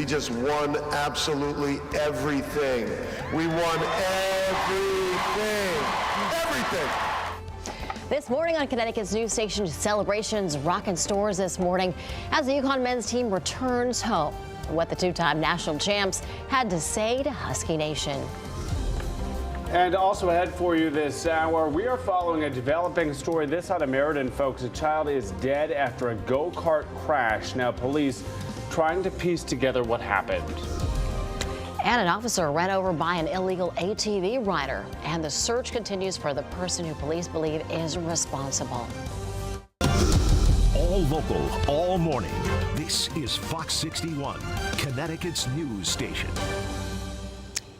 We just won absolutely everything. We won everything. Everything. This morning on Connecticut's news station, celebrations rocking stores this morning as the UConn men's team returns home. What the two-time national champs had to say to Husky Nation. And also ahead for you this hour, we are following a developing story. This out of Meriden, folks. A child is dead after a go-kart crash. Now police trying to piece together what happened. And an officer ran over by an illegal ATV rider. And the search continues for the person who police believe is responsible. All local, all morning. This is Fox 61, Connecticut's news station.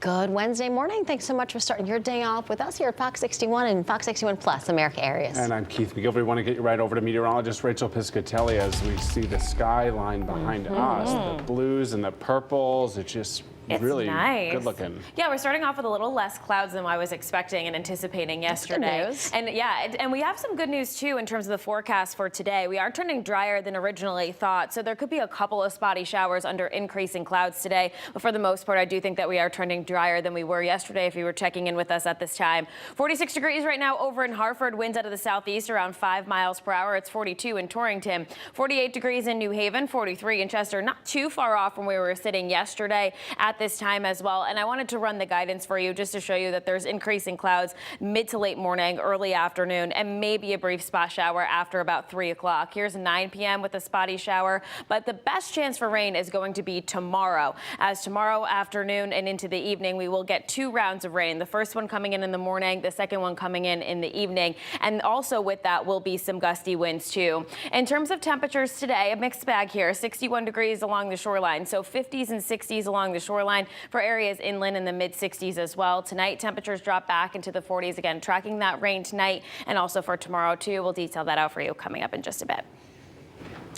Good Wednesday morning. Thanks so much for starting your day off with us here at Fox 61 and Fox 61 Plus America areas. And I'm Keith McGilvery. We want to get you right over to meteorologist Rachel Piscatelli as we see the skyline behind us. The blues and the purples. It's really nice. Good looking. Yeah, we're starting off with a little less clouds than I was expecting and anticipating yesterday. That's good news. And yeah, and we have some good news too in terms of the forecast for today. We are turning drier than originally thought, so there could be a couple of spotty showers under increasing clouds today. But for the most part, I do think that we are turning drier than we were yesterday if you were checking in with us at this time. 46 degrees right now over in Hartford, winds out of the southeast around 5 miles per hour. It's 42 in Torrington, 48 degrees in New Haven, 43 in Chester, not too far off from where we were sitting yesterday at this time as well. And I wanted to run the guidance for you just to show you that there's increasing clouds mid to late morning, early afternoon, and maybe a brief spot shower after about 3 o'clock. Here's 9 p.m. with a spotty shower, but the best chance for rain is going to be tomorrow. As tomorrow afternoon and into the evening, we will get 2 rounds of rain. The first one coming in the morning, the second one coming in the evening. And also with that will be some gusty winds too. In terms of temperatures today, a mixed bag here, 61 degrees along the shoreline. So 50s and 60s along the shoreline. For areas inland in the mid 60s as well. Tonight, temperatures drop back into the 40s again, tracking that rain tonight and also for tomorrow too. We'll detail that out for you coming up in just a bit.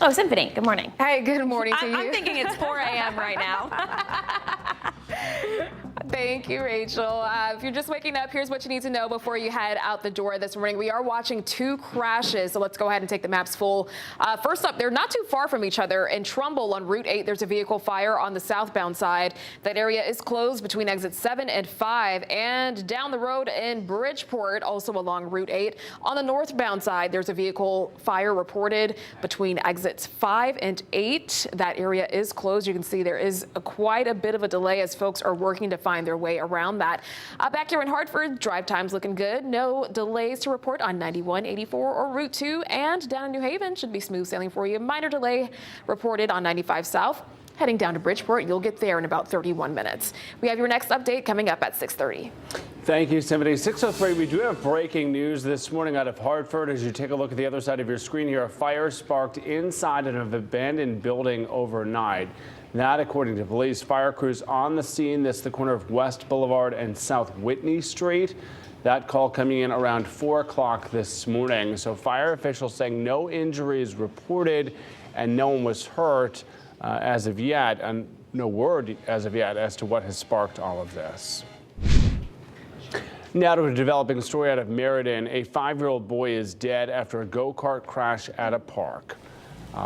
Oh, Symphony, good morning. Hey, good morning to you. I'm thinking it's 4 a.m. right now. Thank you, Rachel. If you're just waking up, here's what you need to know before you head out the door this morning. We are watching 2 crashes, so let's go ahead and take the maps full. First up, they're not too far from each other. In Trumbull on Route 8, there's a vehicle fire on the southbound side. That area is closed between exits 7 and 5. And down the road in Bridgeport, also along Route 8, on the northbound side, there's a vehicle fire reported between exits 5 and 8. That area is closed. You can see there is quite a bit of a delay as folks are working to find their way around that. Back here in Hartford, drive time's looking good. No delays to report on 91, 84 or Route 2. And down in New Haven, should be smooth sailing for you. Minor delay reported on 95 South. Heading down to Bridgeport, you'll get there in about 31 minutes. We have your next update coming up at 6:30. Thank you, Symphony. 6:03, we do have breaking news this morning out of Hartford. As you take a look at the other side of your screen here, a fire sparked inside of an abandoned building overnight. That, according to police, fire crews on the scene. This is the corner of West Boulevard and South Whitney Street. That call coming in around 4 o'clock this morning. So fire officials saying no injuries reported and no one was hurt as of yet, and no word as of yet as to what has sparked all of this. Now to a developing story out of Meriden. A 5-year-old boy is dead after a go-kart crash at a park.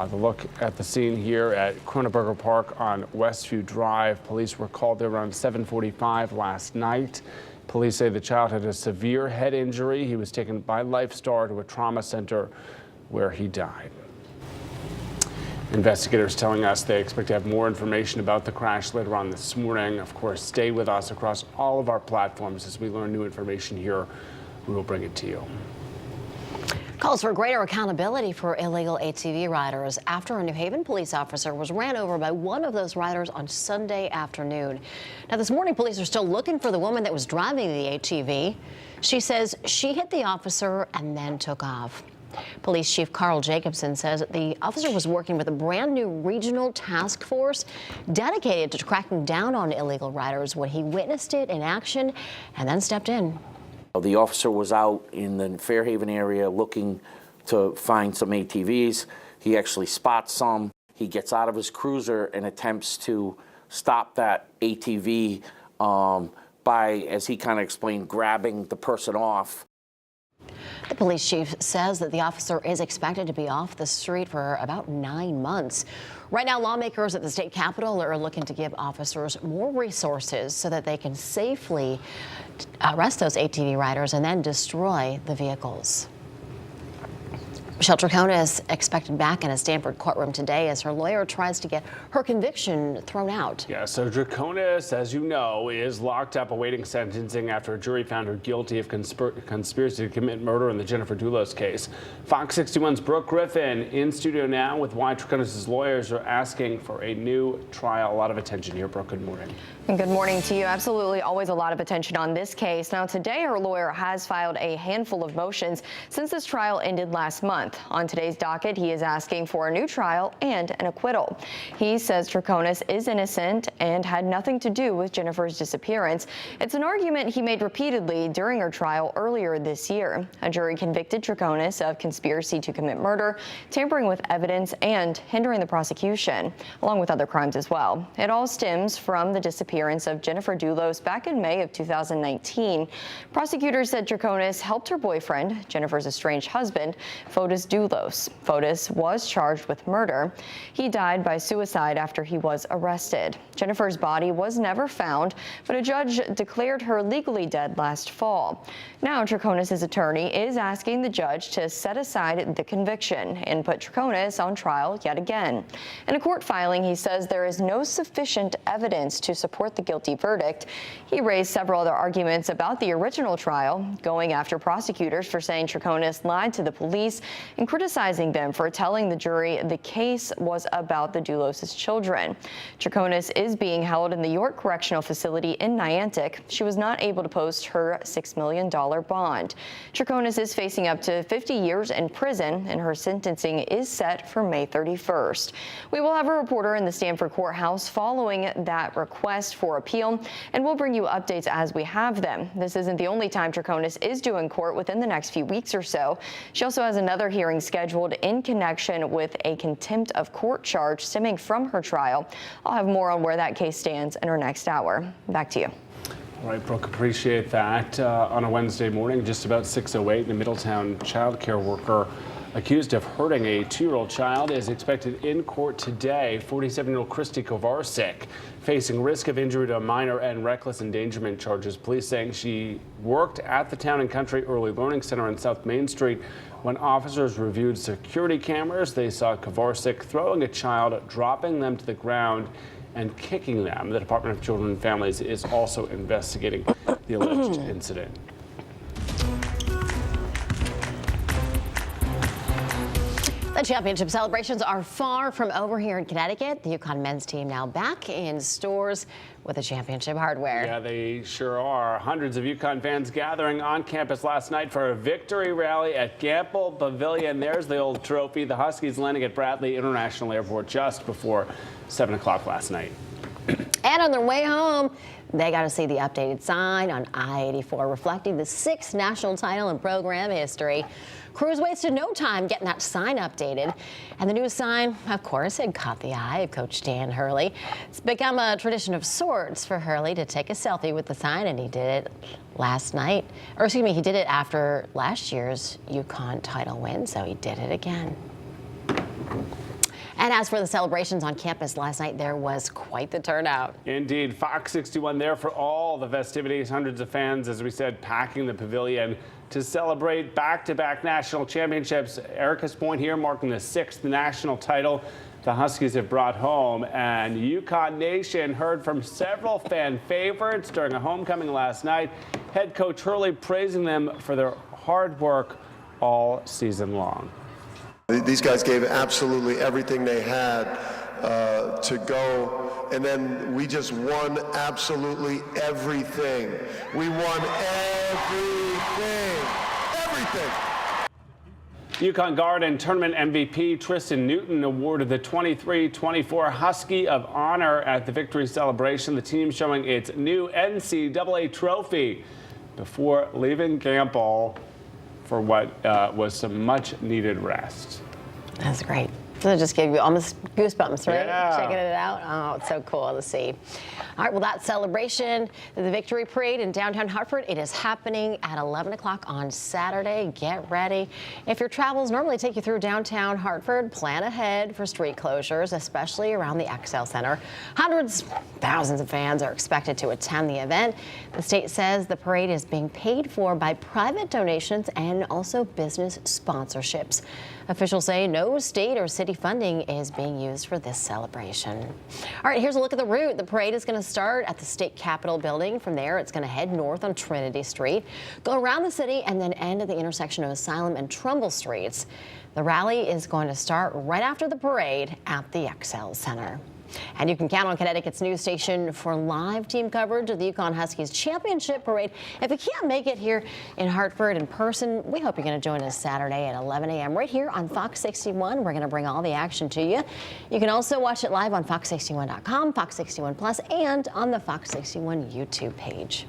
The look at the scene here at Kroneberger Park on Westview Drive. Police were called there around 7:45 last night. Police say the child had a severe head injury. He was taken by LifeStar to a trauma center where he died. Investigators telling us they expect to have more information about the crash later on this morning. Of course, stay with us across all of our platforms. As we learn new information here, we will bring it to you. Calls for greater accountability for illegal ATV riders after a New Haven police officer was ran over by one of those riders on Sunday afternoon. Now, this morning, police are still looking for the woman that was driving the ATV. She says she hit the officer and then took off. Police Chief Carl Jacobson says the officer was working with a brand new regional task force dedicated to cracking down on illegal riders when he witnessed it in action and then stepped in. The officer was out in the Fairhaven area looking to find some ATVs. He actually spots some. He gets out of his cruiser and attempts to stop that ATV by, as he kind of explained, grabbing the person off. The police chief says that the officer is expected to be off the street for about 9 months. Right now, lawmakers at the state capitol are looking to give officers more resources so that they can safely arrest those ATV riders and then destroy the vehicles. Michelle Tricona is expected back in a Stanford courtroom today as her lawyer tries to get her conviction thrown out. Yeah, so Draconis, as you know, is locked up awaiting sentencing after a jury found her guilty of conspiracy to commit murder in the Jennifer Dulos case. Fox 61's Brooke Griffin in studio now with why Draconis' lawyers are asking for a new trial. A lot of attention here. Brooke, good morning. And good morning to you. Absolutely, always a lot of attention on this case. Now, today, her lawyer has filed a handful of motions since this trial ended last month. On today's docket, he is asking for a new trial and an acquittal. He says Draconis is innocent and had nothing to do with Jennifer's disappearance. It's an argument he made repeatedly during her trial earlier this year. A jury convicted Draconis of conspiracy to commit murder, tampering with evidence, and hindering the prosecution, along with other crimes as well. It all stems from the disappearance of Jennifer Dulos back in May of 2019. Prosecutors said Draconis helped her boyfriend, Jennifer's estranged husband, Fotis Dulos. Fotis was charged with murder. He died by suicide after he was arrested. Jennifer's body was never found, but a judge declared her legally dead last fall. Now, Draconis' attorney is asking the judge to set aside the conviction and put Draconis on trial yet again. In a court filing, he says there is no sufficient evidence to support the guilty verdict. He raised several other arguments about the original trial, going after prosecutors for saying Draconis lied to the police and criticizing them for telling the jury the case was about the Dulos' children. Draconis is being held in the York Correctional Facility in Niantic. She was not able to post her $6 million bond. Draconis is facing up to 50 years in prison, and her sentencing is set for May 31st. We will have a reporter in the Stanford courthouse following that request for appeal, and we'll bring you updates as we have them. This isn't the only time Draconis is due in court within the next few weeks or so. She also has another hearing scheduled in connection with a contempt of court charge stemming from her trial. I'll have more on where that case stands in our next hour. Back to you. All right, Brooke, appreciate that. On a Wednesday morning, just about 6:08, a Middletown childcare worker accused of hurting a 2-year-old child is expected in court today. 47-year-old Christy Kovarsik facing risk of injury to a minor and reckless endangerment charges. Police saying she worked at the Town and Country Early Learning Center on South Main Street. When officers reviewed security cameras, they saw Kovarsik throwing a child, dropping them to the ground, and kicking them. The Department of Children and Families is also investigating the alleged incident. The championship celebrations are far from over here in Connecticut. The UConn men's team now back in stores with the championship hardware. Yeah, they sure are. Hundreds of UConn fans gathering on campus last night for a victory rally at Gamble Pavilion. There's the old trophy. The Huskies landing at Bradley International Airport just before 7 o'clock last night. And on their way home, they got to see the updated sign on I-84 reflecting the 6th national title in program history. Crews wasted no time getting that sign updated. And the new sign, of course, had caught the eye of Coach Dan Hurley. It's become a tradition of sorts for Hurley to take a selfie with the sign, and he did it last night. Or excuse me, he did it after last year's UConn title win, so he did it again. And as for the celebrations on campus last night, there was quite the turnout. Indeed, Fox 61 there for all the festivities. Hundreds of fans, as we said, packing the pavilion to celebrate back-to-back national championships. Erica's point here, marking the 6th national title the Huskies have brought home. And UConn Nation heard from several fan favorites during a homecoming last night. Head coach Hurley praising them for their hard work all season long. These guys gave absolutely everything they had to go, and then we just won absolutely everything. We won everything. UConn guard and tournament MVP Tristan Newton awarded the 23-24 Husky of Honor at the victory celebration. The team showing its new NCAA trophy before leaving Gamble for what was some much-needed rest. That's great. That just gave you almost goosebumps, right? Yeah. Checking it out. Oh, it's so cool to see. All right, well, that celebration, the Victory Parade in downtown Hartford, it is happening at 11 o'clock on Saturday. Get ready. If your travels normally take you through downtown Hartford, plan ahead for street closures, especially around the XL Center. Hundreds, thousands of fans are expected to attend the event. The state says the parade is being paid for by private donations and also business sponsorships. Officials say no state or city funding is being used for this celebration. All right, here's a look at the route. The parade is going to start at the state capitol building. From there, it's going to head north on Trinity Street, go around the city, and then end at the intersection of Asylum and Trumbull Streets. The rally is going to start right after the parade at the XL Center. And you can count on Connecticut's news station for live team coverage of the UConn Huskies Championship Parade. If you can't make it here in Hartford in person, we hope you're going to join us Saturday at 11 a.m. right here on Fox 61. We're going to bring all the action to you. You can also watch it live on fox61.com, Fox 61 Plus, and on the Fox 61 YouTube page.